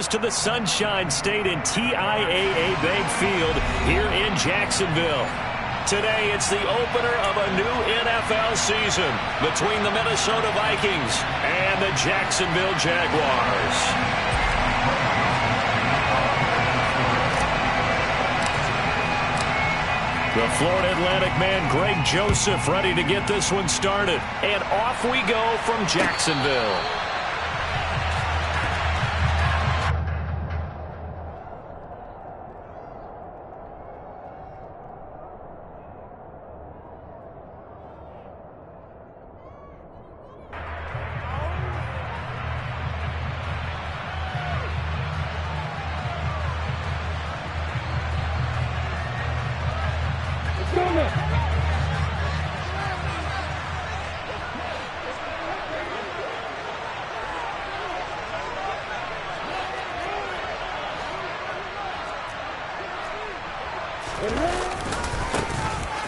To the Sunshine State and TIAA Bank Field here in Jacksonville. Today, it's the opener of a new NFL season between the Minnesota Vikings and the Jacksonville Jaguars. The Florida Atlantic man, Greg Joseph, ready to get this one started. And off we go from Jacksonville.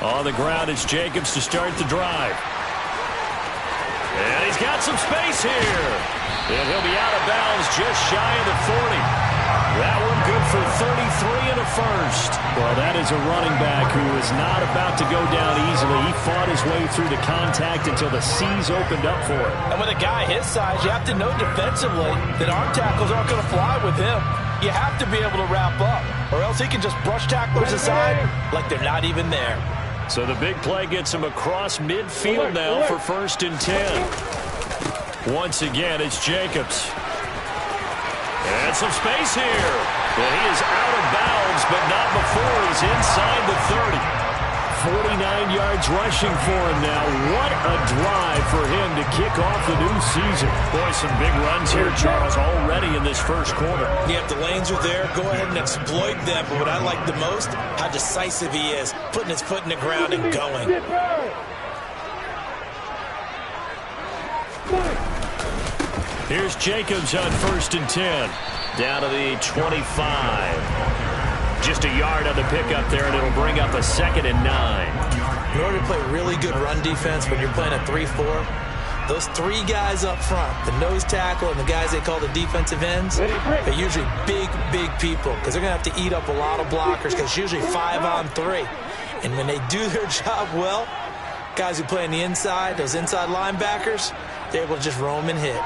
On the ground, it's Jacobs to start the drive. And he's got some space here. And he'll be out of bounds just shy of the 40. That one good for 33 and a first. Well, that is a running back who is not about to go down easily. He fought his way through the contact until the C's opened up for him. And with a guy his size, you have to know defensively that arm tackles aren't going to fly with him. You have to be able to wrap up, or else he can just brush tacklers aside like they're not even there. So the big play gets him across midfield now for 1st and 10. Once again, it's Jacobs. And some space here. Well, he is out of bounds, but not before he's inside the 30. 49 yards rushing for him now. What a drive for him to kick off the new season. Boy, some big runs here, Charles, already in this first quarter. Yeah, if the lanes are there, go ahead and exploit them. But what I like the most, how decisive he is, putting his foot in the ground and going. Here's Jacobs on 1st and 10. Down to the 25. Just a yard on the pickup there, and it'll bring up a 2nd and 9. In order to play really good run defense when you're playing a 3-4, those three guys up front, the nose tackle and the guys they call the defensive ends, are usually big people because they're going to have to eat up a lot of blockers because it's usually 5-on-3. And when they do their job well, guys who play on the inside, those inside linebackers, they're able to just roam and hit.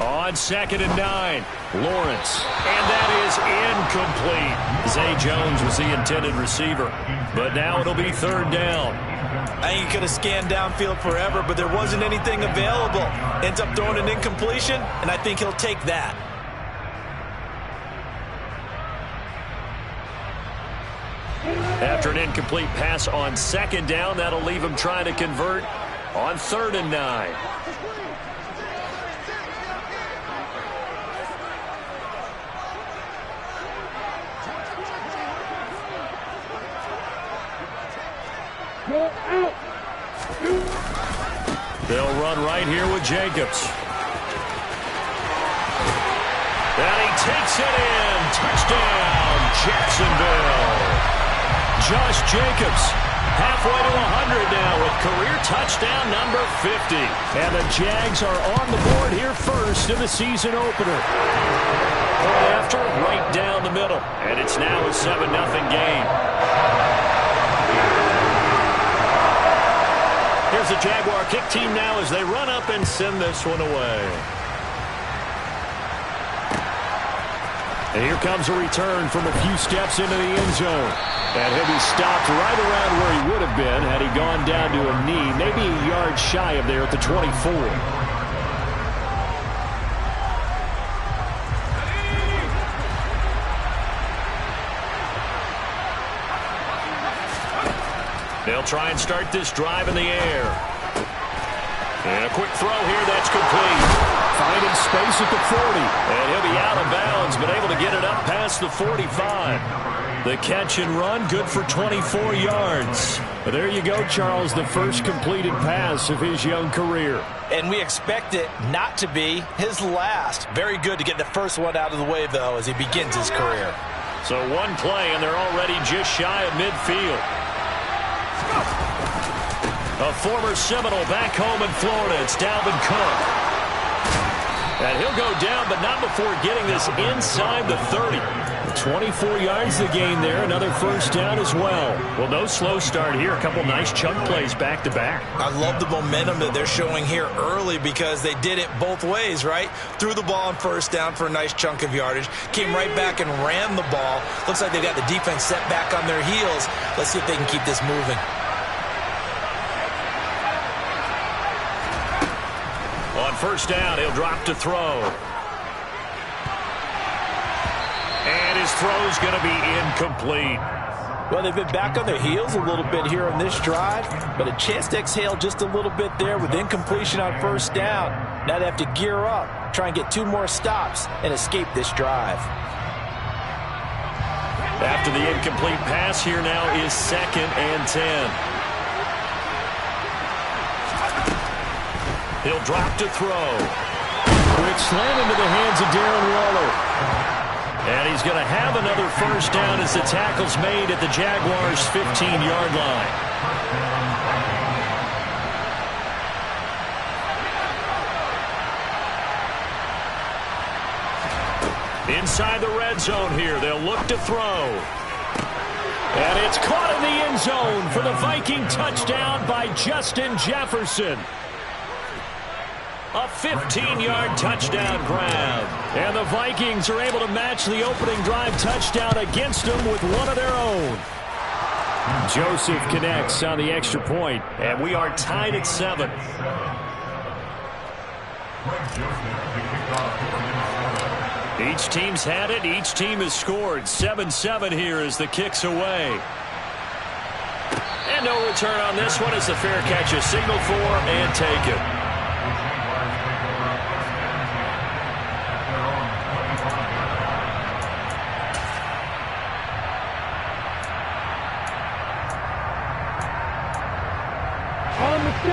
On 2nd and 9, Lawrence. And that is incomplete. Zay Jones was the intended receiver. But now it'll be 3rd down. I think he could have scanned downfield forever, but there wasn't anything available. Ends up throwing an incompletion, and I think he'll take that. After an incomplete pass on 2nd down, that'll leave him trying to convert on 3rd and 9. They'll run right here with Jacobs. And he takes it in. Touchdown, Jacksonville. Josh Jacobs halfway to 100 now with career touchdown number 50. And the Jags are on the board here first in the season opener. Point after, right down the middle. And it's now a 7-0 game. Here's the Jaguar kick team now as they run up and send this one away. And here comes a return from a few steps into the end zone. And he'll be stopped right around where he would have been had he gone down to a knee, maybe a yard shy of there at the 24. They'll try and start this drive in the air. And a quick throw here, that's complete. Finding space at the 40. And he'll be out of bounds, but able to get it up past the 45. The catch and run, good for 24 yards. But there you go, Charles, the first completed pass of his young career. And we expect it not to be his last. Very good to get the first one out of the way, though, as he begins his career. So one play, and they're already just shy of midfield. A former Seminole back home in Florida. It's Dalvin Cook. And he'll go down, but not before getting this inside the 30. 24 yards to gain there. Another first down as well. Well, no slow start here. A couple nice chunk plays back-to-back. I love the momentum that they're showing here early because they did it both ways, right? Threw the ball on first down for a nice chunk of yardage. Came right back and ran the ball. Looks like they got the defense set back on their heels. Let's see if they can keep this moving. On first down, he'll drop to throw. And his throw's going to be incomplete. Well, they've been back on their heels a little bit here on this drive, but a chance to exhale just a little bit there with incompletion on first down. Now they have to gear up, try and get 2 more stops, and escape this drive. After the incomplete pass, here now is 2nd and 10. He'll drop to throw. Quick slam into the hands of Darren Waller. And he's going to have another first down as the tackle's made at the Jaguars' 15-yard line. Inside the red zone here, they'll look to throw. And it's caught in the end zone for the Viking touchdown by Justin Jefferson. A 15-yard touchdown grab. And the Vikings are able to match the opening drive touchdown against them with one of their own. Joseph connects on the extra point. And we are tied at 7. Each team's had it. Each team has scored. 7-7 here as the kick's away. And no return on this one as the fair catch is signaled for and taken.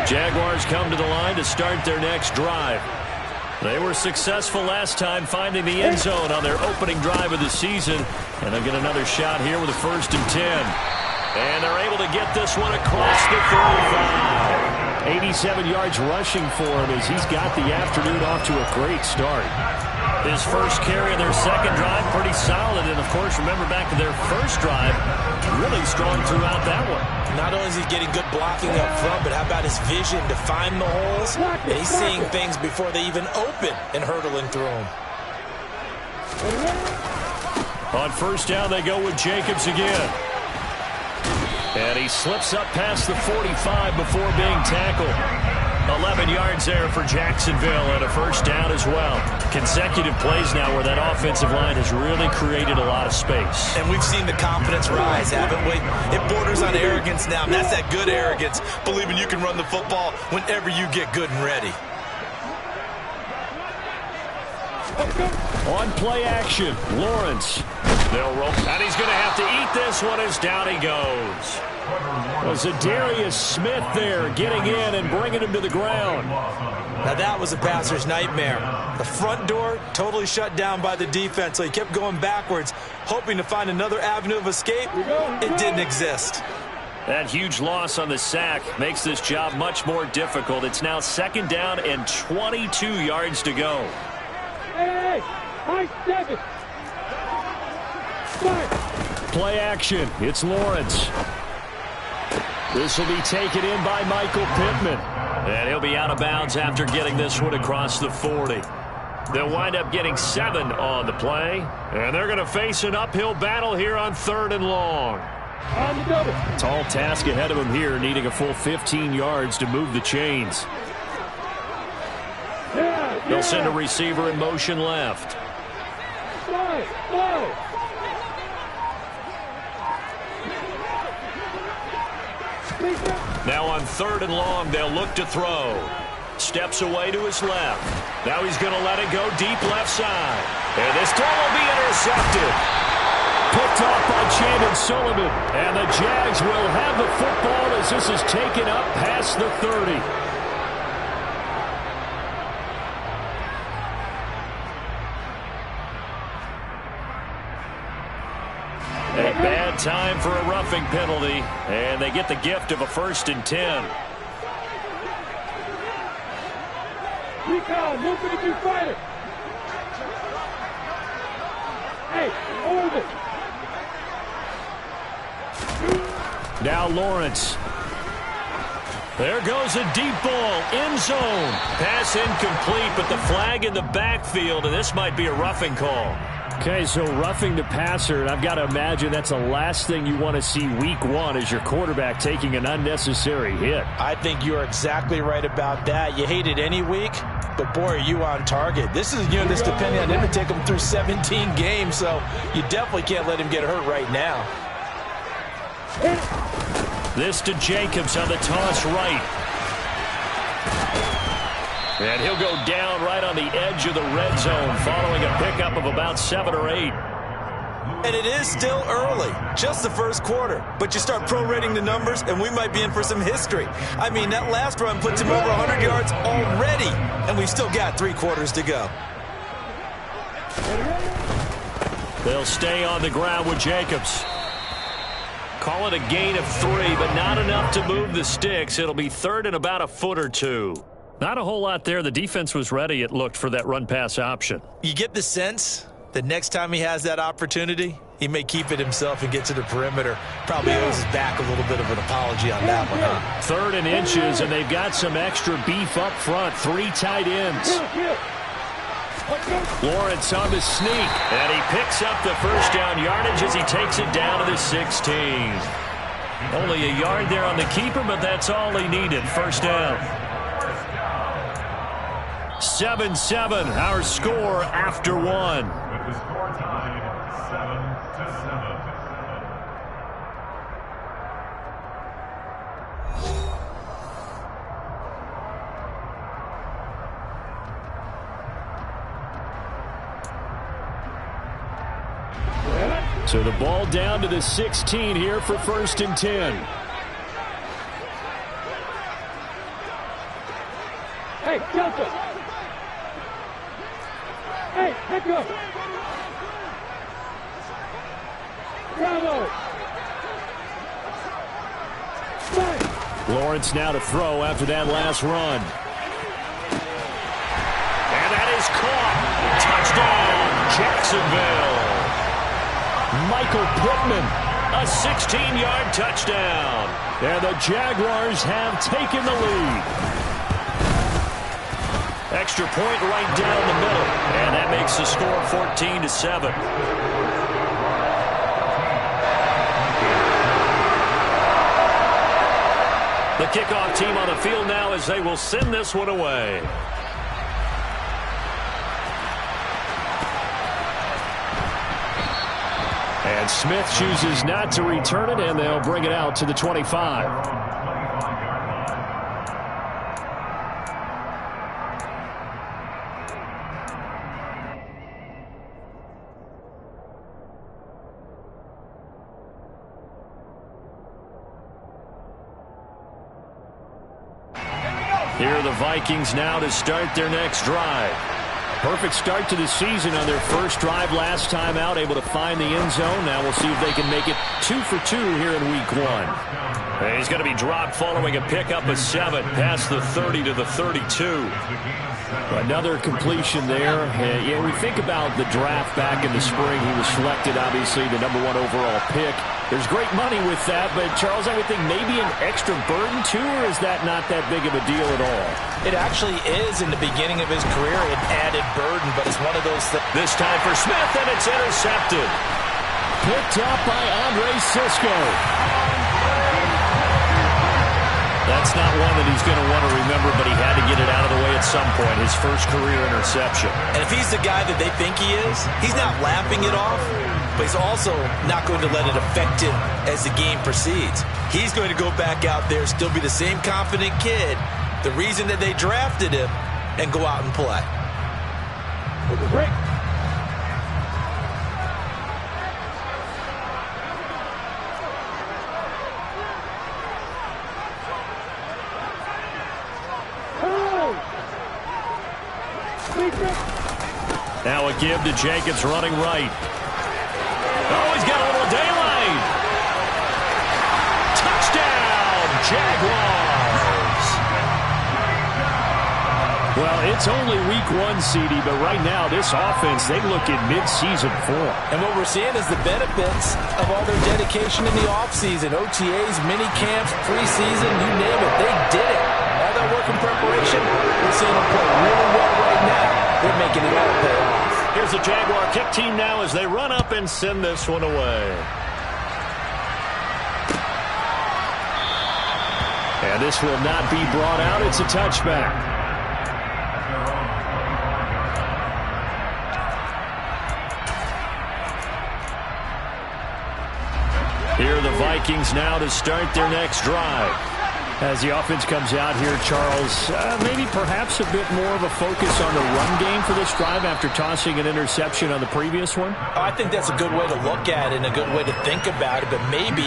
Jaguars come to the line to start their next drive. They were successful last time finding the end zone on their opening drive of the season. And they'll get another shot here with a 1st and 10. And they're able to get this one across the 35. 87 yards rushing for him as he's got the afternoon off to a great start. His first carry of their second drive, pretty solid. And, of course, remember back to their first drive, really strong throughout that one. Not only is he getting good blocking up front, but how about his vision to find the holes? And he's seeing things before they even open and hurdling through them. On first down, they go with Jacobs again. And he slips up past the 45 before being tackled. 11 yards there for Jacksonville and a first down as well. Consecutive plays now where that offensive line has really created a lot of space. And we've seen the confidence rise, haven't we? It borders on arrogance now, and that's that good arrogance, believing you can run the football whenever you get good and ready. On play action, Lawrence. They'll roll, and he's going to have to eat this one as down he goes. Was Zadarius Smith there getting in and bringing him to the ground. Now that was a passer's nightmare. The front door totally shut down by the defense, so he kept going backwards, hoping to find another avenue of escape. It didn't exist. That huge loss on the sack makes this job much more difficult. It's now 2nd down and 22 yards to go. Hey, high 7. Play action. It's Lawrence. This will be taken in by Michael Pittman. And he'll be out of bounds after getting this one across the 40. They'll wind up getting 7 on the play. And they're going to face an uphill battle here on 3rd and long. Tall task ahead of him here, needing a full 15 yards to move the chains. They'll send a receiver in motion left. Now on 3rd and long, they'll look to throw. Steps away to his left. Now he's going to let it go deep left side. And this throw will be intercepted. Picked off by Chandon Sullivan. And the Jags will have the football as this is taken up past the 30. A bad time for a roughing penalty, and they get the gift of a 1st and 10. Recon, move to the new fighter. Hey, hold it. Now Lawrence. There goes a deep ball, end zone. Pass incomplete, but the flag in the backfield, and this might be a roughing call. Okay, so roughing the passer, and I've got to imagine that's the last thing you want to see week one as your quarterback taking an unnecessary hit. I think you're exactly right about that. You hate it any week, but boy, are you on target. This is a unit that's depending on him to take him through 17 games, so you definitely can't let him get hurt right now. This to Jacobs on the toss right. And he'll go down right on the edge of the red zone following a pickup of about 7 or 8. And it is still early, just the first quarter. But you start prorating the numbers, and we might be in for some history. I mean, that last run puts him over 100 yards already, and we've still got 3 quarters to go. They'll stay on the ground with Jacobs. Call it a gain of 3, but not enough to move the sticks. It'll be third and about a foot or 2. Not a whole lot there. The defense was ready, it looked, for that run-pass option. You get the sense that next time he has that opportunity, he may keep it himself and get to the perimeter. Probably owes his back a little bit of an apology on that one, huh? Third and inches, and they've got some extra beef up front. 3 tight ends. Lawrence on the sneak, and he picks up the first down yardage as he takes it down to the 16. Only a yard there on the keeper, but that's all he needed. First down. 7-7, our score after 1. With the score tied 7-7. So the ball down to the 16 here for first and 10. Hey, Delta. Hey, let go. Bravo. Nice. Lawrence now to throw after that last run. And that is caught. Touchdown, Jacksonville. Michael Pittman. A 16-yard touchdown. And the Jaguars have taken the lead. Extra point right down the middle. And that makes the score 14-7. The kickoff team on the field now as they will send this one away. And Smith chooses not to return it, and they'll bring it out to the 25. Here are the Vikings now to start their next drive. Perfect start to the season on their first drive last time out, able to find the end zone. Now we'll see if they can make it 2 for 2 here in week 1. And he's going to be dropped following a pickup of 7 past the 30 to the 32. Another completion there. Yeah, we think about the draft back in the spring. He was selected, obviously, the #1 overall pick. There's great money with that, but Charles, I would think maybe an extra burden too, or is that not that big of a deal at all? It actually is in the beginning of his career, an added burden, but it's one of those things. This time for Smith, and it's intercepted. Picked up by Andre Sisco. That's not one that he's going to want to remember, but he had to get it out of the way at some point, his first career interception. And if he's the guy that they think he is, he's not laughing it off, but he's also not going to let it affect him as the game proceeds. He's going to go back out there, still be the same confident kid, the reason that they drafted him, and go out and play. Break. Now a give to Jacobs running right. Oh, he's got a little daylight. Touchdown, Jaguars. Well, it's only week 1, CD, but right now this offense, they look in mid-season form. And what we're seeing is the benefits of all their dedication in the offseason. OTAs, mini camps, preseason, you name it. They did it. All that work in preparation, we're seeing them play really well right now. They're making it all pay off. Here's the Jaguar kick team now as they run up and send this one away. And this will not be brought out. It's a touchback. Here are the Vikings now to start their next drive. As the offense comes out here, Charles, maybe perhaps a bit more of a focus on the run game for this drive after tossing an interception on the previous one? I think that's a good way to look at it and a good way to think about it, but maybe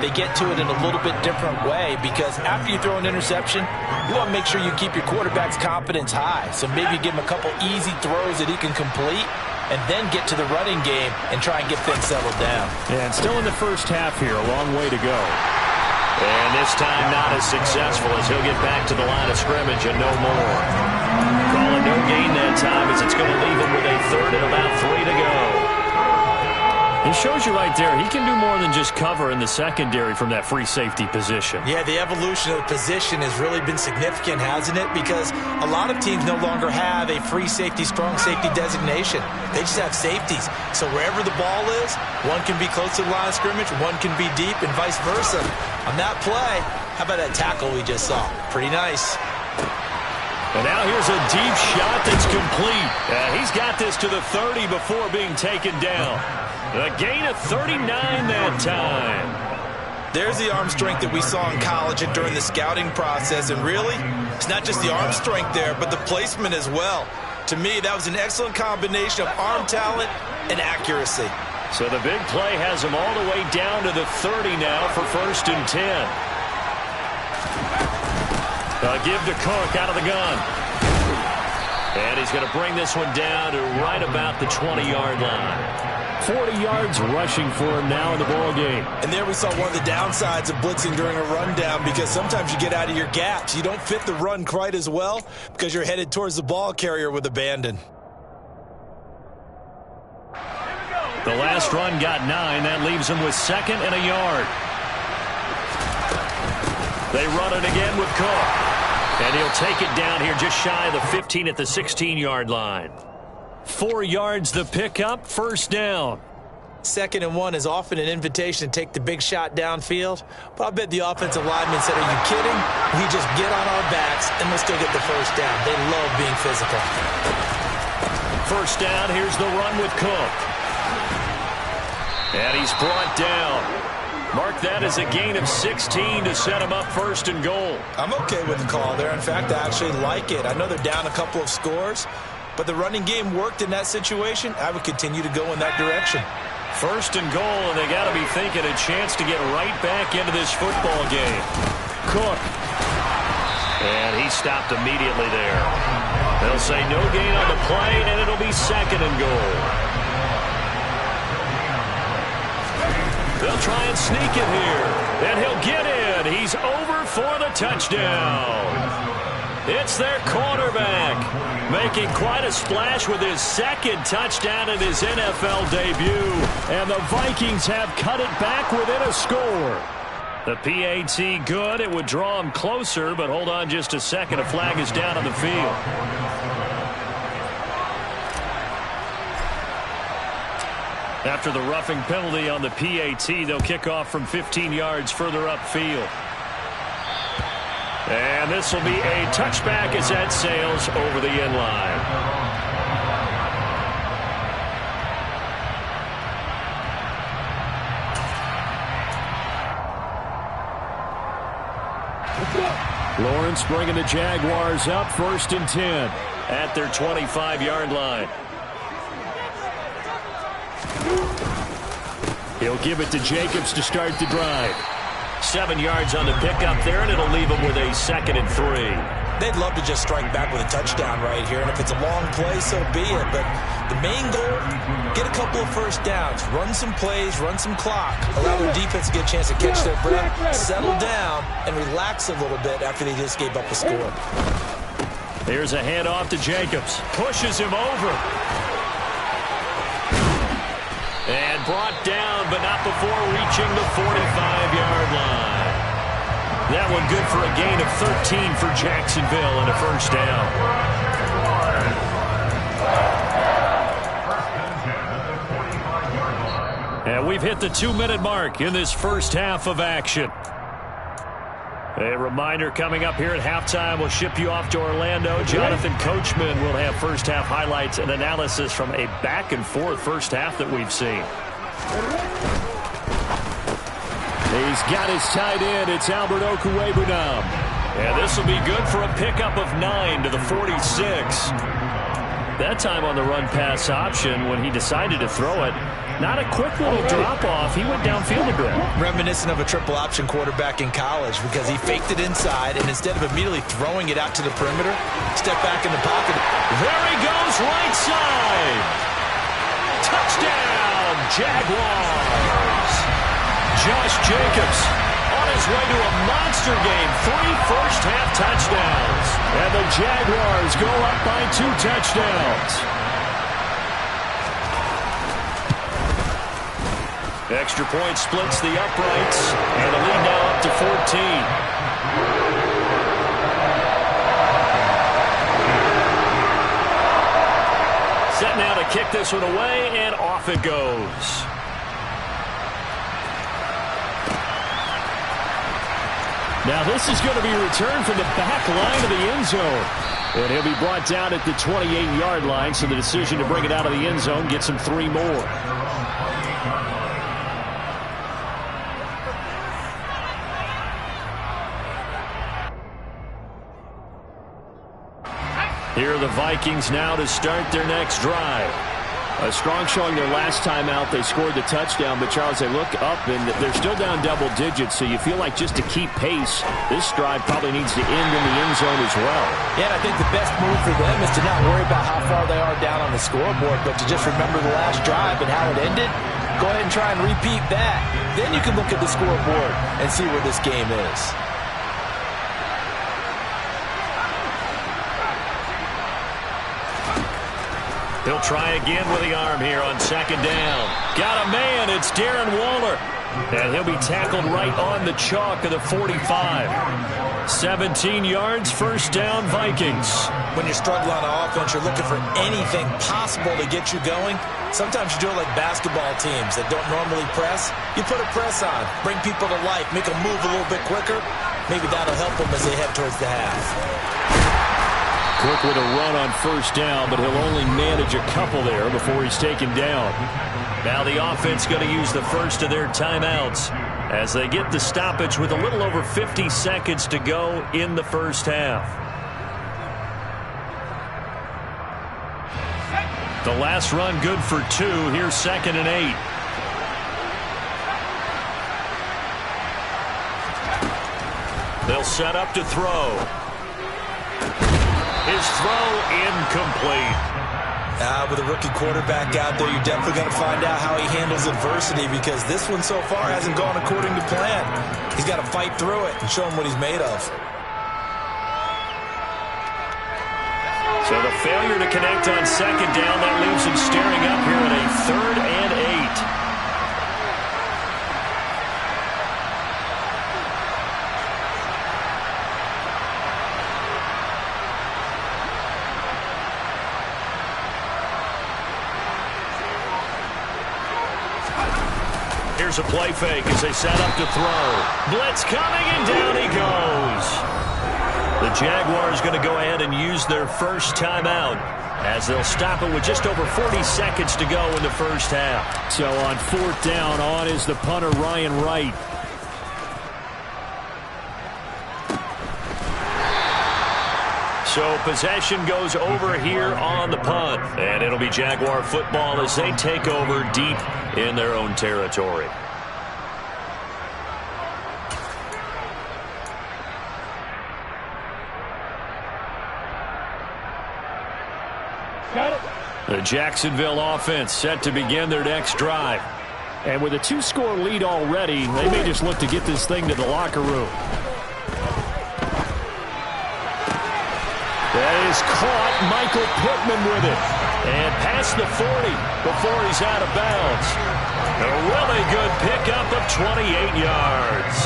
they get to it in a little bit different way because after you throw an interception, you want to make sure you keep your quarterback's confidence high. So maybe you give him a couple easy throws that he can complete and then get to the running game and try and get things settled down. And still in the first half here, a long way to go. And this time not as successful as he'll get back to the line of scrimmage and no more. Calling no gain that time as it's going to leave him with a third and about 3 to go. It shows you right there, he can do more than just cover in the secondary from that free safety position. Yeah, the evolution of the position has really been significant, hasn't it? Because a lot of teams no longer have a free safety, strong safety designation. They just have safeties. So wherever the ball is, one can be close to the line of scrimmage, one can be deep, and vice versa. On that play, how about that tackle we just saw? Pretty nice. And now here's a deep shot that's complete. He's got this to the 30 before being taken down. A gain of 39 that time. There's the arm strength that we saw in college and during the scouting process. And really, it's not just the arm strength there, but the placement as well. To me, that was an excellent combination of arm talent and accuracy. So the big play has him all the way down to the 30 now for 1st and 10. Give to Cook out of the gun. And he's going to bring this one down to right about the 20-yard line. 40 yards rushing for him now in the ball game. And there we saw one of the downsides of blitzing during a rundown because sometimes you get out of your gaps. You don't fit the run quite as well because you're headed towards the ball carrier with abandon. The last run got 9. That leaves him with 2nd and a yard. They run it again with Cook. And he'll take it down here just shy of the 15 at the 16-yard line. 4 yards the pickup, 1st down. 2nd and 1 is often an invitation to take the big shot downfield. But I bet the offensive lineman said, are you kidding? We just get on our backs and we'll still get the 1st down. They love being physical. 1st down, here's the run with Cook. And he's brought down. Mark that as a gain of 16 to set him up 1st and goal. I'm okay with the call there. In fact, I actually like it. I know they're down a couple of scores, but the running game worked in that situation. I would continue to go in that direction. 1st and goal, and they got to be thinking a chance to get right back into this football game. Cook. And he stopped immediately there. They'll say no gain on the play, and it'll be 2nd and goal. They'll try and sneak it here. And he'll get in. He's over for the touchdown. It's their quarterback making quite a splash with his 2nd touchdown in his NFL debut. And the Vikings have cut it back within a score. The PAT good. It would draw him closer, but hold on just a second. A flag is down on the field. After the roughing penalty on the PAT, they'll kick off from 15 yards further upfield. And this will be a touchback as that sails over the end line. Lawrence bringing the Jaguars up 1st and 10 at their 25-yard line. He'll give it to Jacobs to start the drive. 7 yards on the pickup there, and it'll leave him with a 2nd and 3. They'd love to just strike back with a touchdown right here, and if it's a long play, so be it. But the main goal, get a couple of 1st downs, run some plays, run some clock, allow their defense to get a chance to catch their breath, settle down, and relax a little bit after they just gave up a score. Here's a handoff to Jacobs. Pushes him over. And brought down, but not before reaching the 45-yard line. That one good for a gain of 13 for Jacksonville and a first down. And we've hit the 2-minute mark in this first half of action. A reminder coming up here at halftime, we'll ship you off to Orlando. Jonathan Coachman will have first half highlights and analysis from a back-and-forth first half that we've seen. He's got his tight end. It's Albert Okwuegbunam. And this will be good for a pickup of 9 to the 46. That time on the run-pass option when he decided to throw it. Not a quick little drop-off. He went downfield a bit. Reminiscent of a triple option quarterback in college because he faked it inside, and instead of immediately throwing it out to the perimeter, step back in the pocket. There he goes, right side. Touchdown, Jaguars. Josh Jacobs on his way to a monster game. 3 first-half touchdowns. And the Jaguars go up by 2 touchdowns. Extra point splits the uprights, and the lead now up to 14. Set now to kick this one away, and off it goes. Now this is going to be returned from the back line of the end zone. And he'll be brought down at the 28-yard line, so the decision to bring it out of the end zone gets him 3 more. Here are the Vikings now to start their next drive. A strong showing their last time out. They scored the touchdown, but Charles, they look up and they're still down double digits, so you feel like just to keep pace, this drive probably needs to end in the end zone as well. Yeah, and I think the best move for them is to not worry about how far they are down on the scoreboard, but to just remember the last drive and how it ended. Go ahead and try and repeat that. Then you can look at the scoreboard and see where this game is. He'll try again with the arm here on second down. Got a man. It's Darren Waller. And he'll be tackled right on the chalk of the 45. 17 yards, first down, Vikings. When you're struggling on offense, you're looking for anything possible to get you going. Sometimes you do it like basketball teams that don't normally press. You put a press on, bring people to life, make them move a little bit quicker. Maybe that'll help them as they head towards the half. Quick with a run on first down, but he'll only manage a couple there before he's taken down. Now the offense going to use the first of their timeouts as they get the stoppage with a little over 50 seconds to go in the first half. The last run good for 2. Here's 2nd and 8. They'll set up to throw. His throw incomplete. With a rookie quarterback out there, you're definitely going to find out how he handles adversity because this one so far hasn't gone according to plan. He's got to fight through it and show him what he's made of. So the failure to connect on second down, that leaves him staring up here at a 3rd and 8. Here's a play fake as they set up to throw. Blitz coming, and down he goes. The Jaguars going to go ahead and use their first timeout as they'll stop it with just over 40 seconds to go in the first half. So on 4th down, on is the punter, Ryan Wright. So possession goes over here on the punt. And it'll be Jaguar football as they take over deep in their own territory. Got it. The Jacksonville offense set to begin their next drive. And with a 2-score lead already, they may just look to get this thing to the locker room. That is caught. Michael Pittman with it. And past the 40 before he's out of bounds. A really good pickup of 28 yards.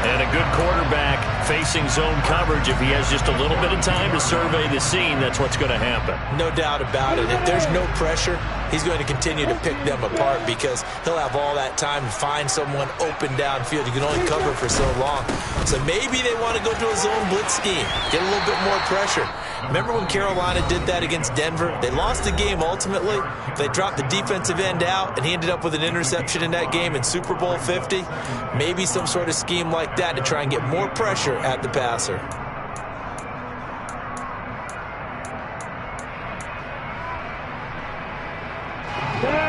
And a good quarterback facing zone coverage. If he has just a little bit of time to survey the scene, that's what's going to happen. No doubt about it. If there's no pressure, he's going to continue to pick them apart because he'll have all that time to find someone open downfield. You can only cover for so long. So maybe they want to go to a zone blitz scheme, get a little bit more pressure. Remember when Carolina did that against Denver? They lost the game ultimately. They dropped the defensive end out, and he ended up with an interception in that game in Super Bowl 50. Maybe some sort of scheme like that to try and get more pressure at the passer.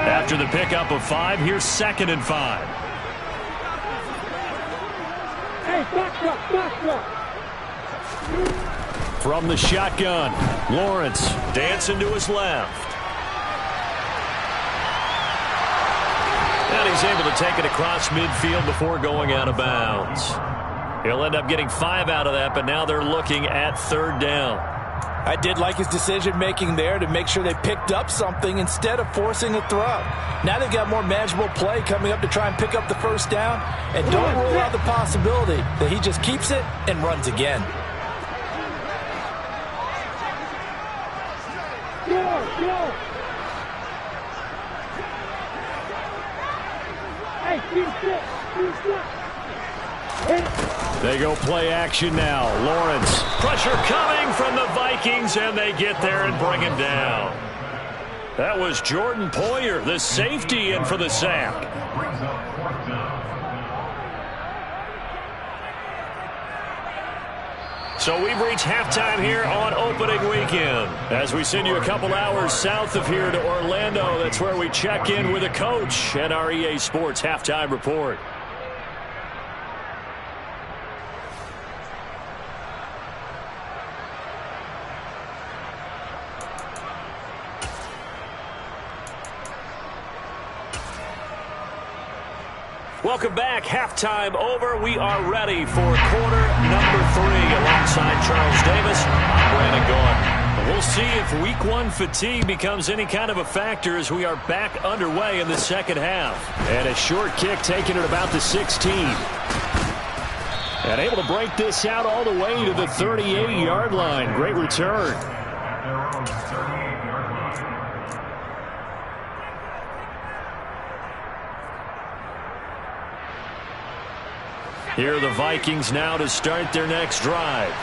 After the pickup of 5, here's 2nd and 5. Hey, back up. From the shotgun, Lawrence Dancing to his left. And he's able to take it across midfield before going out of bounds. He'll end up getting 5 out of that, but now they're looking at 3rd down. I did like his decision-making there to make sure they picked up something instead of forcing a throw. Now they've got more manageable play coming up to try and pick up the 1st down. And don't rule out the possibility that he just keeps it and runs again. Go. Hey, They go play action now. Lawrence. Pressure coming from the Vikings, and they get there and bring him down. That was Jordan Poyer, the safety, in for the sack. Brings up 4th down. So we've reached halftime here on opening weekend. As we send you a couple hours south of here to Orlando, that's where we check in with a coach and our EA Sports Halftime Report. Welcome back. Halftime over. We are ready for quarter number 3. Alongside Charles Davis, I'm Brandon Gaudin. We'll see if week 1 fatigue becomes any kind of a factor as we are back underway in the second half. And a short kick taken at about the 16. And able to break this out all the way to the 38-yard line. Great return. At their own 38-yard line. Here are the Vikings now to start their next drive.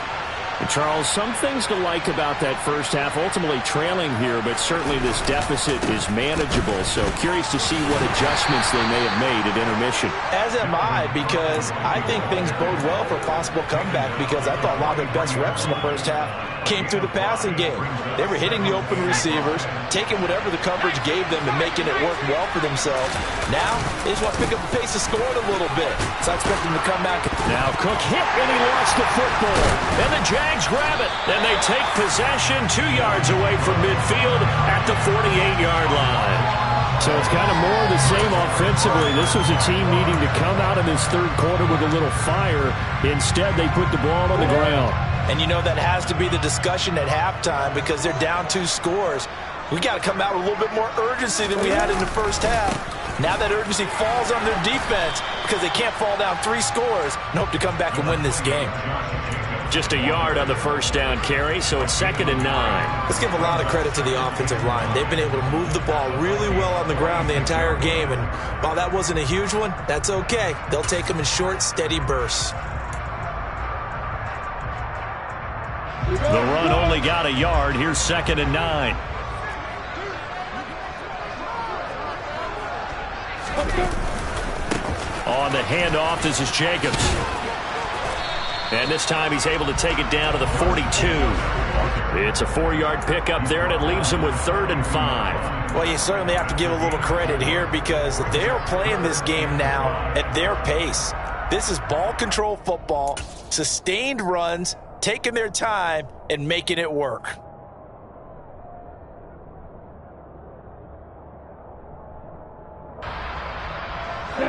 And Charles, some things to like about that first half. Ultimately trailing here, but certainly this deficit is manageable. So curious to see what adjustments they may have made at intermission. As am I, because I think things bode well for a possible comeback, because I thought a lot of their best reps in the first half came through the passing game. They were hitting the open receivers, taking whatever the coverage gave them and making it work well for themselves. Now, they just want to pick up the pace of scoring a little bit. So I expect them to come back. Now Cook hit and he lost the football. And the Jags grab it. And they take possession 2 yards away from midfield at the 48-yard line. So it's kind of more of the same offensively. This was a team needing to come out of this third quarter with a little fire. Instead, they put the ball on the ground. And you know that has to be the discussion at halftime, because they're down 2 scores. We got to come out with a little bit more urgency than we had in the first half. Now that urgency falls on their defense because they can't fall down 3 scores and hope to come back and win this game. Just a yard on the first down carry, so it's 2nd and 9. Let's give a lot of credit to the offensive line. They've been able to move the ball really well on the ground the entire game, and while that wasn't a huge one, that's okay. They'll take them in short, steady bursts. The run only got a yard. Here's 2nd and 9. On the handoff, this is Jacobs. And this time he's able to take it down to the 42. It's a 4-yard pickup there, and it leaves him with 3rd and 5. Well, you certainly have to give a little credit here, because they're playing this game now at their pace. This is ball control football, sustained runs, taking their time and making it work.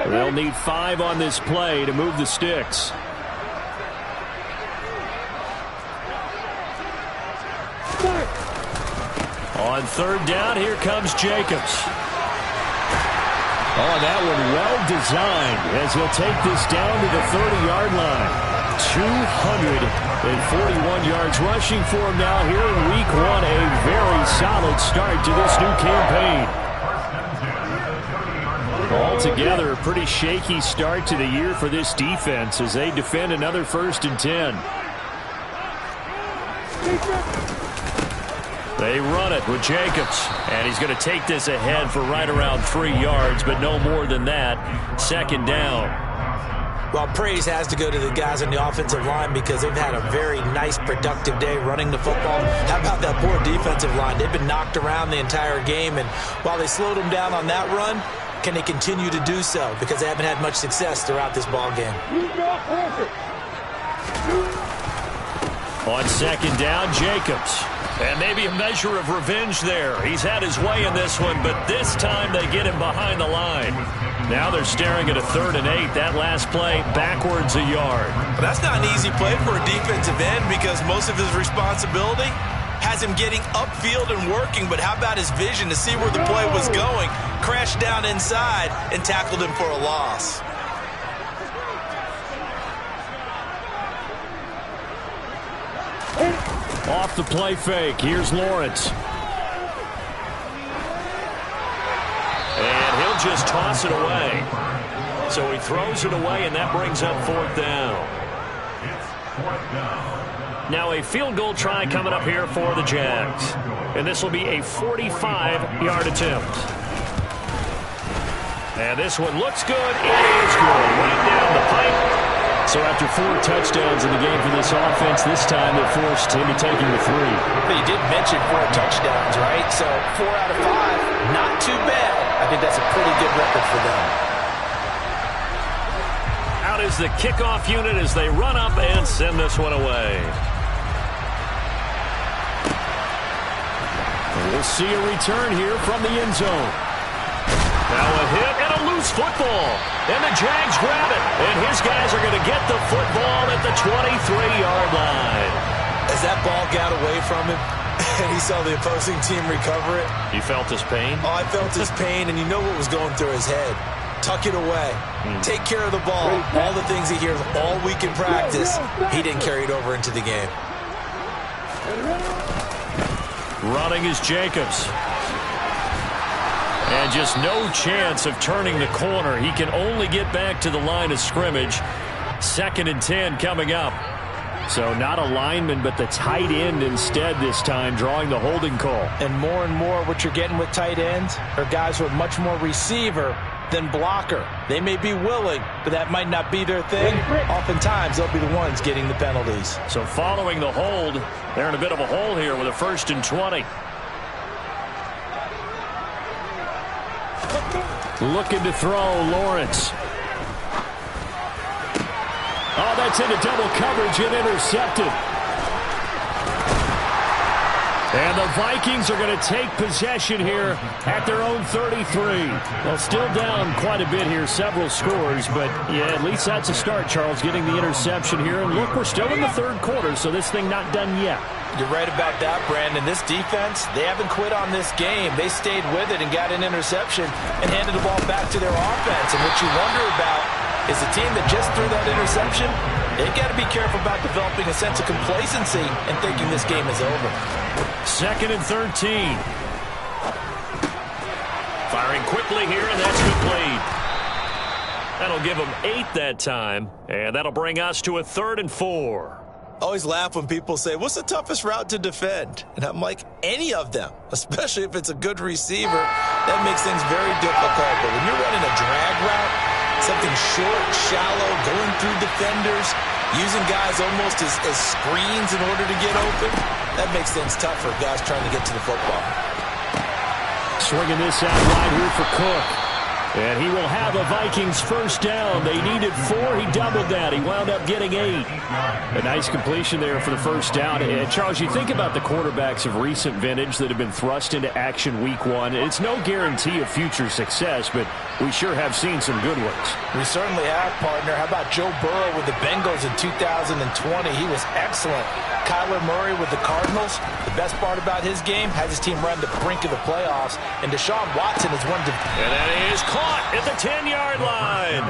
They'll need 5 on this play to move the sticks. On third down, here comes Jacobs. Oh, that one well designed as he'll take this down to the 30-yard line. 241 yards rushing for him now here in week one. A very solid start to this new campaign. Altogether, a pretty shaky start to the year for this defense as they defend another 1st and 10. They run it with Jacobs, and he's going to take this ahead for right around 3 yards, but no more than that. 2nd down. Well, praise has to go to the guys on the offensive line because they've had a very nice, productive day running the football. How about that poor defensive line? They've been knocked around the entire game, and while they slowed them down on that run, can they continue to do so? Because they haven't had much success throughout this ball game. On 2nd down, Jacobs. And maybe a measure of revenge there. He's had his way in this one, but this time they get him behind the line. Now they're staring at a 3rd and 8. That last play, backwards a yard. Well, that's not an easy play for a defensive end because most of his responsibility has him getting upfield and working, but how about his vision to see where the play was going, crashed down inside, and tackled him for a loss. Off the play fake. Here's Lawrence. And he'll just toss it away. So he throws it away, and that brings up 4th down. Now a field goal try coming up here for the Jags. And this will be a 45-yard attempt. And this one looks good. It is good. Right down the pipe. So after 4 touchdowns in the game for this offense, this time they forced him to taking the 3. But you did mention 4 touchdowns, right? So 4 out of 5, not too bad. I think that's a pretty good record for them. Out is the kickoff unit as they run up and send this one away. We'll see a return here from the end zone. Now a hit and a loose football. And the Jags grab it. And his guys are going to get the football at the 23-yard line. As that ball got away from him and he saw the opposing team recover it. You felt his pain? Oh, I felt his pain, and you know what was going through his head. Tuck it away. Take care of the ball. All the things he hears all week in practice, he didn't carry it over into the game. Running is Jacobs. And just no chance of turning the corner. He can only get back to the line of scrimmage. 2nd and 10 coming up. So not a lineman, but the tight end instead this time, drawing the holding call. And more what you're getting with tight ends are guys who are much more receiver than blocker. They may be willing, but that might not be their thing. Oftentimes, they'll be the ones getting the penalties. So following the hold, they're in a bit of a hole here with a 1st and 20. Looking to throw, Lawrence. Oh, that's into double coverage and intercepted. And the Vikings are going to take possession here at their own 33. Well, still down quite a bit here, several scores, but yeah, at least that's a start, Charles, getting the interception here. And look, we're still in the 3rd quarter, so this thing not done yet. You're right about that, Brandon. This defense, they haven't quit on this game. They stayed with it and got an interception and handed the ball back to their offense. And what you wonder about is the team that just threw that interception, they've got to be careful about developing a sense of complacency and thinking this game is over. 2nd and 13. Firing quickly here, and that's complete. That'll give them 8 that time, and that'll bring us to a 3rd and 4. Always laugh when people say, what's the toughest route to defend? And I'm like, any of them, especially if it's a good receiver. That makes things very difficult. But when you're running a drag route, something short, shallow, going through defenders, using guys almost as screens in order to get open, that makes things tough for guys trying to get to the football. Swinging this out wide here for Cook. And he will have a Vikings 1st down. They needed 4. He doubled that. He wound up getting 8. A nice completion there for the 1st down. And Charles, you think about the quarterbacks of recent vintage that have been thrust into action week 1. It's no guarantee of future success, but we sure have seen some good ones. We certainly have, partner. How about Joe Burrow with the Bengals in 2020? He was excellent Kyler Murray with the Cardinals, the best part about his game, has his team run the brink of the playoffs, and Deshaun Watson is one of the... And that is caught at the 10-yard line.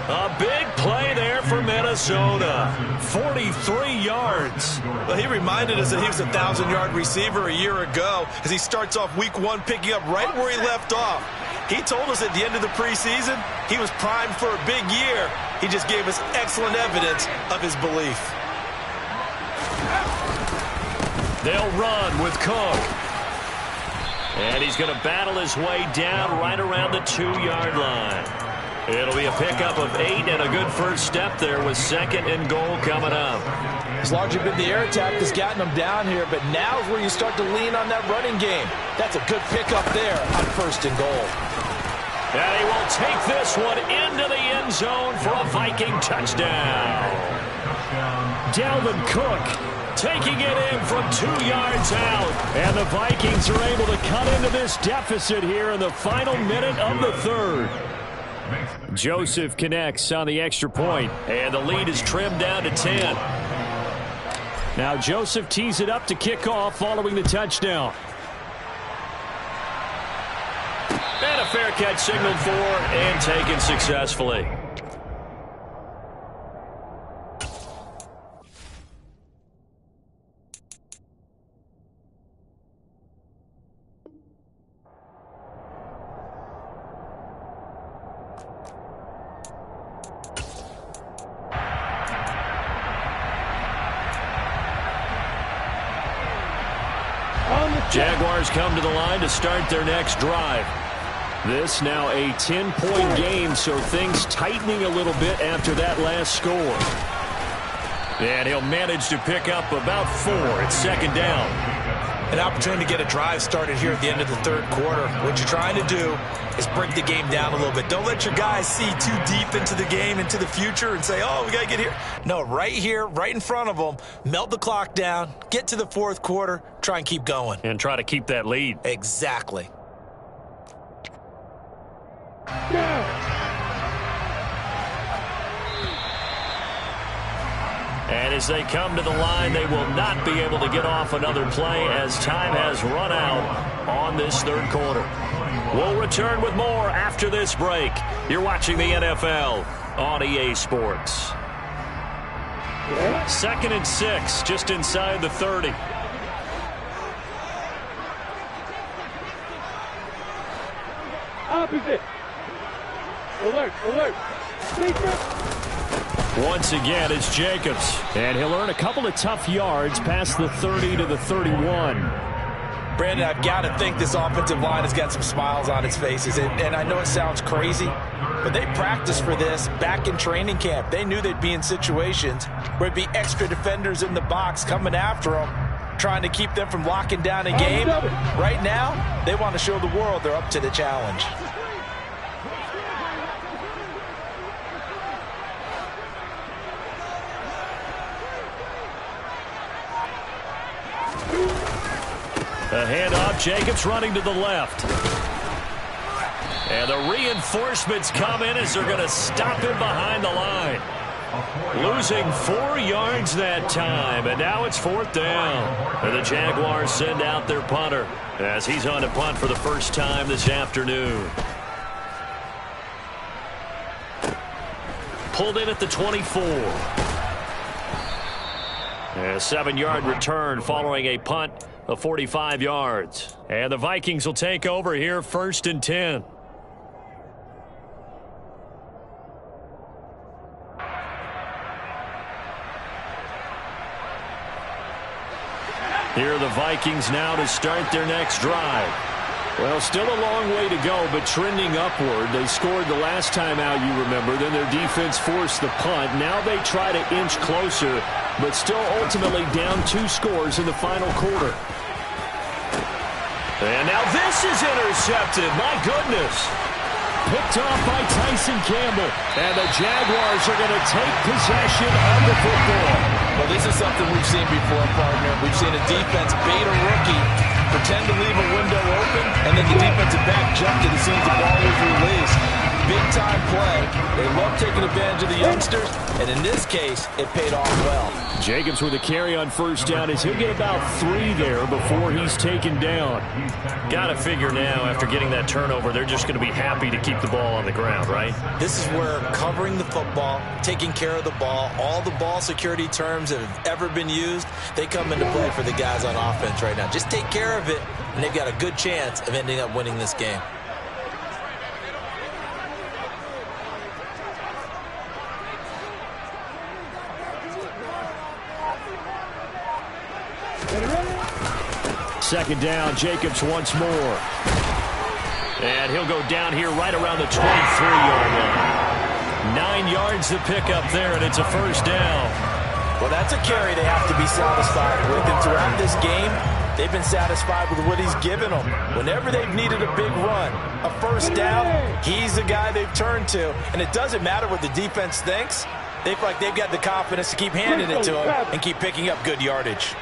A big play there for Minnesota. 43 yards. Well, he reminded us that he was a 1,000-yard receiver a year ago as he starts off week 1 picking up right where he left off. He told us at the end of the preseason he was primed for a big year. He just gave us excellent evidence of his belief. They'll run with Cook. And he's going to battle his way down right around the 2-yard line. It'll be a pickup of 8 and a good first step there with 2nd and goal coming up. It's largely been the air attack that's gotten them down here, but now is where you start to lean on that running game. That's a good pickup there on 1st and goal. And he will take this one into the end zone for a Viking touchdown. Dalvin Cook taking it in from 2 yards out. And the Vikings are able to cut into this deficit here in the final minute of the 3rd. Joseph connects on the extra point. And the lead is trimmed down to 10. Now Joseph tees it up to kick off following the touchdown. And a fair catch signaled for and taken successfully. Jaguars come to the line to start their next drive. This now a 10-point game, so things tightening a little bit after that last score. And he'll manage to pick up about 4 at 2nd down. An opportunity to get a drive started here at the end of the 3rd quarter. What you're trying to do is break the game down a little bit. Don't let your guys see too deep into the game, into the future, and say, oh, we got to get here. No, right here, right in front of them, melt the clock down, get to the 4th quarter, try and keep going. And try to keep that lead. Exactly. And as they come to the line, they will not be able to get off another play as time has run out on this 3rd quarter. We'll return with more after this break. You're watching the NFL on EA Sports. 2nd and 6, just inside the 30. Opposite. Alert, alert. Once again, it's Jacobs. And he'll earn a couple of tough yards past the 30 to the 31. Brandon, I've got to think this offensive line has got some smiles on its faces. And I know it sounds crazy, but they practiced for this back in training camp. They knew they'd be in situations where it'd be extra defenders in the box coming after them, trying to keep them from locking down a game. Right now, they want to show the world they're up to the challenge. A handoff, Jacobs running to the left. And the reinforcements come in as they're going to stop him behind the line. Losing 4 yards that time, and now it's 4th down. And the Jaguars send out their punter as he's on to punt for the first time this afternoon. Pulled in at the 24. A 7-yard return following a punt of 45 yards. And the Vikings will take over here 1st and 10. Here are the Vikings now to start their next drive. Well, still a long way to go, but trending upward. They scored the last time out, you remember. Then their defense forced the punt. Now they try to inch closer, but still ultimately down 2 scores in the final quarter. And now this is intercepted. My goodness. Picked off by Tyson Campbell. And the Jaguars are going to take possession of the football. Well, this is something we've seen before, partner. We've seen a defense bait a rookie, pretend to leave a window open, and then the defensive back jumped to the scene the ball was released. big-time play. They love taking advantage of the youngsters, and in this case, it paid off well. Jacobs with a carry on first down as he'll get about 3 there before he's taken down. Got to figure now, after getting that turnover, they're just going to be happy to keep the ball on the ground, right? This is where covering the football, taking care of the ball, all the ball security terms that have ever been used, they come into play for the guys on offense right now. Just take care of it, and they've got a good chance of ending up winning this game. Second down, Jacobs once more. And he'll go down here right around the 23-yard line. 9 yards to pick up there, and it's a first down. Well, that's a carry they have to be satisfied with. And throughout this game, they've been satisfied with what he's given them. Whenever they've needed a big run, a first down, he's the guy they've turned to. And it doesn't matter what the defense thinks. They feel like they've got the confidence to keep handing it to him and keep picking up good yardage.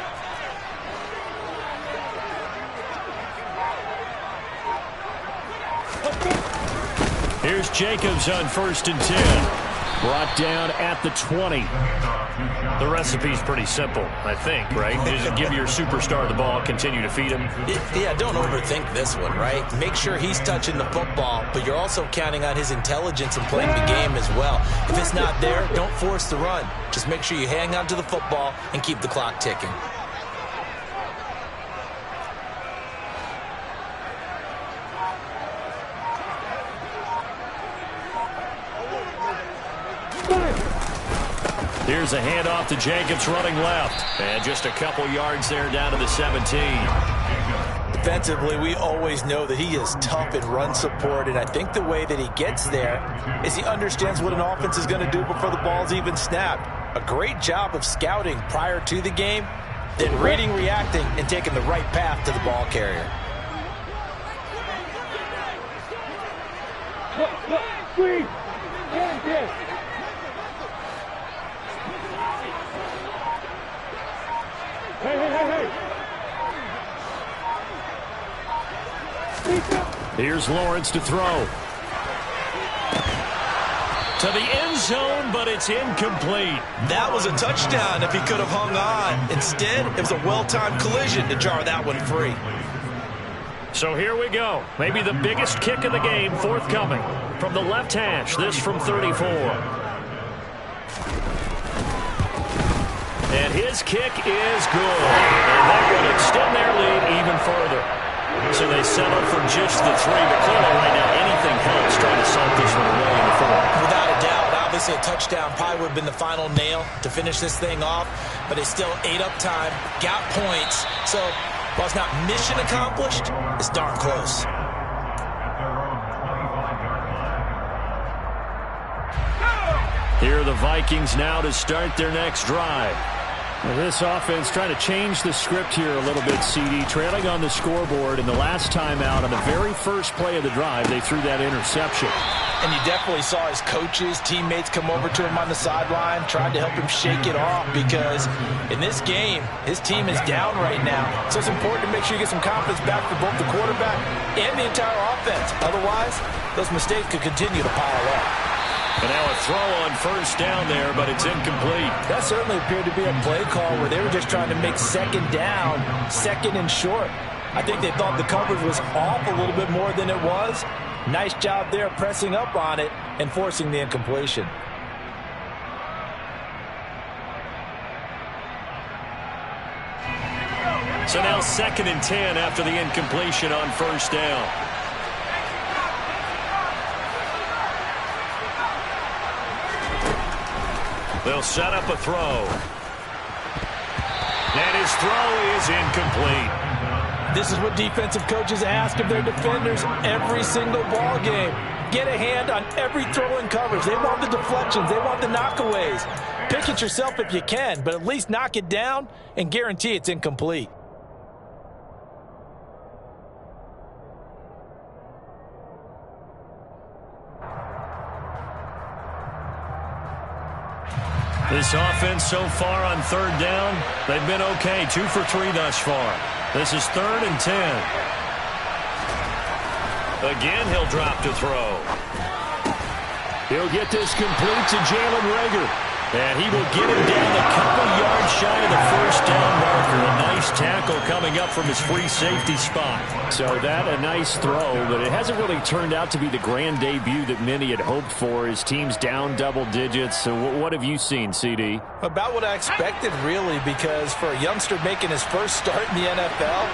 Here's Jacobs on 1st and 10. Brought down at the 20. The recipe's pretty simple, I think, right? Just give your superstar the ball, continue to feed him. Yeah, don't overthink this one, right? Make sure he's touching the football, but you're also counting on his intelligence and playing the game as well. If it's not there, don't force the run. Just make sure you hang on to the football and keep the clock ticking. Here's a handoff to Jacobs running left. And just a couple yards there down to the 17. Defensively, we always know that he is tough in run support, and I think the way that he gets there is he understands what an offense is going to do before the ball's even snapped. A great job of scouting prior to the game, then reading, reacting, and taking the right path to the ball carrier. Squeeze! Yes. Hey. Here's Lawrence to throw. To the end zone, but it's incomplete. That was a touchdown if he could have hung on. Instead, it was a well-timed collision to jar that one free. So here we go. Maybe the biggest kick of the game forthcoming. From the left hash, this from 34. And his kick is good. And that would extend their lead even further. So they settle for just the 3. But clearly right now, anything helps trying to salt this one away in the 4th. Without a doubt, obviously a touchdown probably would have been the final nail to finish this thing off. But they still ate up time, got points. So while it's not mission accomplished, it's darn close. Here are the Vikings now to start their next drive. Well, this offense trying to change the script here a little bit, CD. Trailing on the scoreboard, and the last time out on the very first play of the drive, they threw that interception. And you definitely saw his coaches, teammates come over to him on the sideline, tried to help him shake it off because in this game, his team is down right now. So it's important to make sure you get some confidence back for both the quarterback and the entire offense. Otherwise, those mistakes could continue to pile up. And now a throw on first down there, but it's incomplete. That certainly appeared to be a play call where they were just trying to make second down, second and short. I think they thought the coverage was off a little bit more than it was. Nice job there pressing up on it and forcing the incompletion. So now 2nd and 10 after the incompletion on first down. They'll set up a throw. And his throw is incomplete. This is what defensive coaches ask of their defenders every single ball game. Get a hand on every throw in coverage. They want the deflections. They want the knockaways. Pick it yourself if you can, but at least knock it down and guarantee it's incomplete. This offense so far on 3rd down, they've been okay. 2 for 3 thus far. This is 3rd and 10. Again, he'll drop to throw. He'll get this complete to Jalen Reagor. And he will get him down a couple yards shy of the first down marker. A nice tackle coming up from his free safety spot. So that a nice throw, but it hasn't really turned out to be the grand debut that many had hoped for. His team's down double digits. So what have you seen, CD? About what I expected, really, because for a youngster making his first start in the NFL,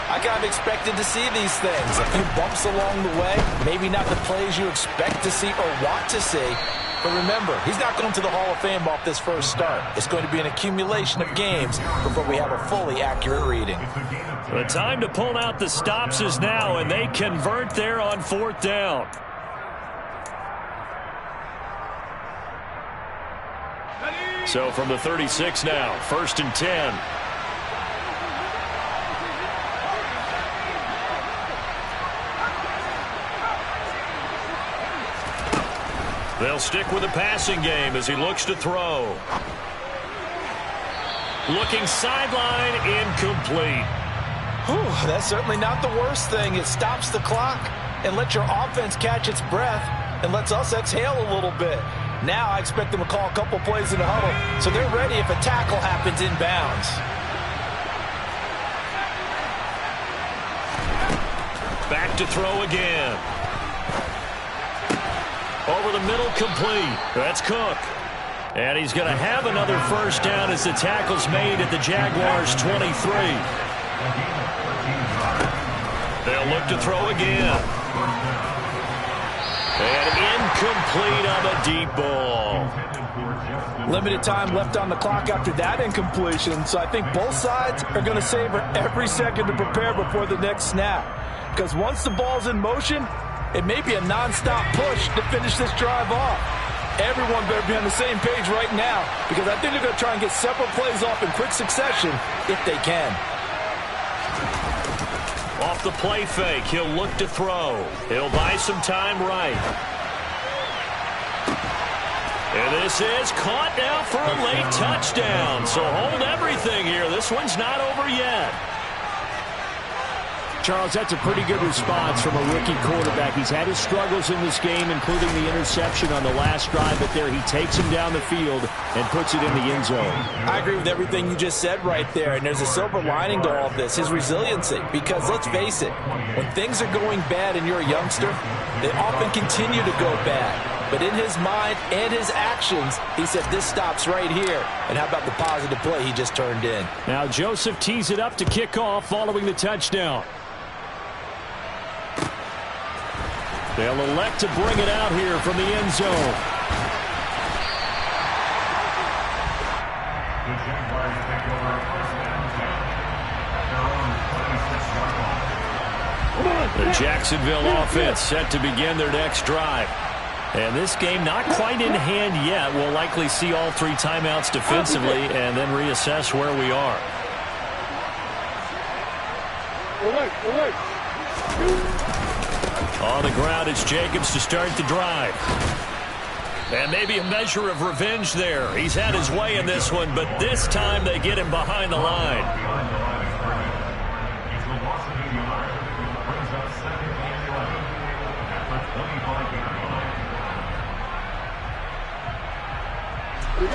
I kind of expected to see these things. A few bumps along the way, maybe not the plays you expect to see or want to see. But remember, he's not going to the Hall of Fame off this first start. It's going to be an accumulation of games before we have a fully accurate reading. The time to pull out the stops is now, and they convert there on 4th down. So from the 36 now, 1st and 10. They'll stick with the passing game as he looks to throw. Looking sideline, incomplete. Whew, that's certainly not the worst thing. It stops the clock and lets your offense catch its breath and lets us exhale a little bit. Now I expect them to call a couple plays in the huddle so they're ready if a tackle happens inbounds. Back to throw again. Over the middle, complete. That's Cook. And he's going to have another first down as the tackle's made at the Jaguars' 23. They'll look to throw again. And incomplete on the deep ball. Limited time left on the clock after that incompletion, so I think both sides are going to savor every second to prepare before the next snap. Because once the ball's in motion, it may be a non-stop push to finish this drive off. Everyone better be on the same page right now because I think they're going to try and get several plays off in quick succession if they can. Off the play fake, he'll look to throw. He'll buy some time right. And this is caught now for a late touchdown. So hold everything here. This one's not over yet. Charles, that's a pretty good response from a rookie quarterback. He's had his struggles in this game, including the interception on the last drive, but there he takes him down the field and puts it in the end zone. I agree with everything you just said right there, and there's a silver lining to all of this, his resiliency, because let's face it, when things are going bad and you're a youngster, they often continue to go bad. But in his mind and his actions, he said this stops right here. And how about the positive play he just turned in? Now Joseph tees it up to kick off following the touchdown. They'll elect to bring it out here from the end zone. The Jaguars take over 1st and 10 at their own 26-yard line. The Jacksonville offense set to begin their next drive. And this game not quite in hand yet. We'll likely see all 3 timeouts defensively and then reassess where we are. On the ground, it's Jacobs to start the drive. And maybe a measure of revenge there. He's had his way in this one, but this time they get him behind the line. Behind the line of scrimmage is the Washington yard, brings up 2nd and 11 at the 25-yard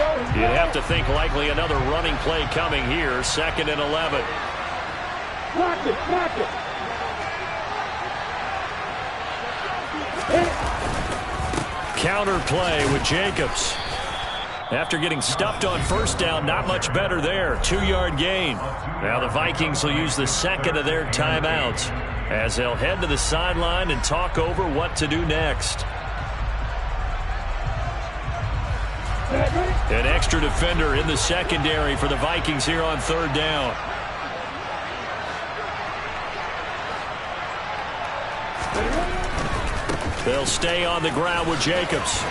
line. You'd have to think likely another running play coming here. 2nd and 11. Block it, block it. Counter play with Jacobs. After getting stuffed on first down, not much better there. 2-yard gain. Now the Vikings will use the second of their timeouts as they'll head to the sideline and talk over what to do next. An extra defender in the secondary for the Vikings here on 3rd down. They'll stay on the ground with Jacobs.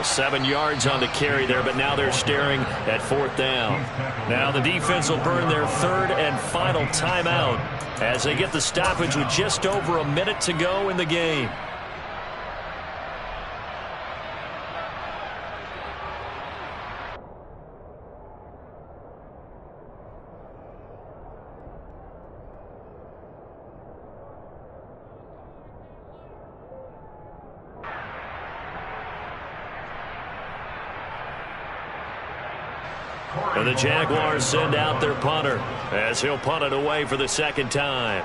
7 yards on the carry there, but now they're staring at 4th down. Now the defense will burn their 3rd and final timeout as they get the stoppage with just over a minute to go in the game. And the Jaguars send out their punter as he'll punt it away for the second time.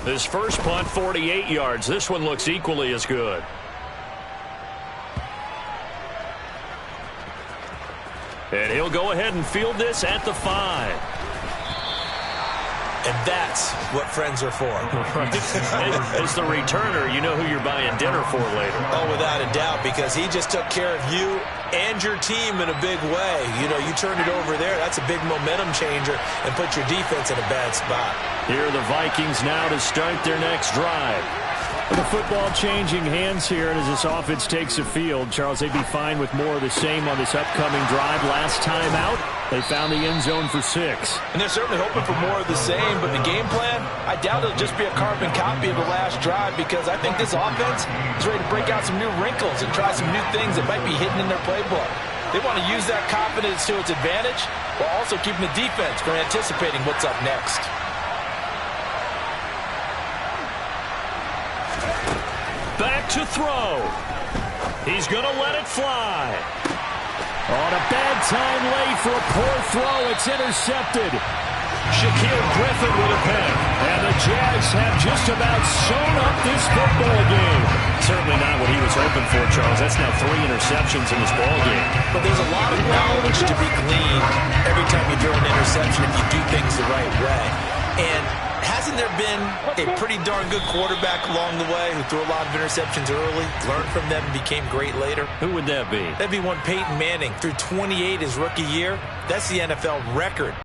His first punt, 48 yards. This one looks equally as good. And he'll go ahead and field this at the 5. And that's what friends are for. As the returner, you know who you're buying dinner for later. Oh, without a doubt, because he just took care of you and your team in a big way. You know, you turned it over there. That's a big momentum changer and put your defense in a bad spot. Here are the Vikings now to start their next drive. The football changing hands here, and as this offense takes the field, Charles, they'd be fine with more of the same on this upcoming drive. Last time out, they found the end zone for 6. And they're certainly hoping for more of the same, but the game plan, I doubt it'll just be a carbon copy of the last drive, because I think this offense is ready to break out some new wrinkles and try some new things that might be hidden in their playbook. They want to use that confidence to its advantage while also keeping the defense from anticipating what's up next. Back to throw. He's going to let it fly. On a bad time late for a poor throw. It's intercepted. Shaquille Griffin with a pick. And the Jags have just about sewn up this football game. Certainly not what he was hoping for, Charles. That's now 3 interceptions in this ball game. But there's a lot of knowledge to be gleaned every time you throw an interception if you do things the right way. And hasn't there been a pretty darn good quarterback along the way who threw a lot of interceptions early, learned from them, and became great later? Who would that be? That'd be one Peyton Manning. Threw 28 his rookie year. That's the NFL record.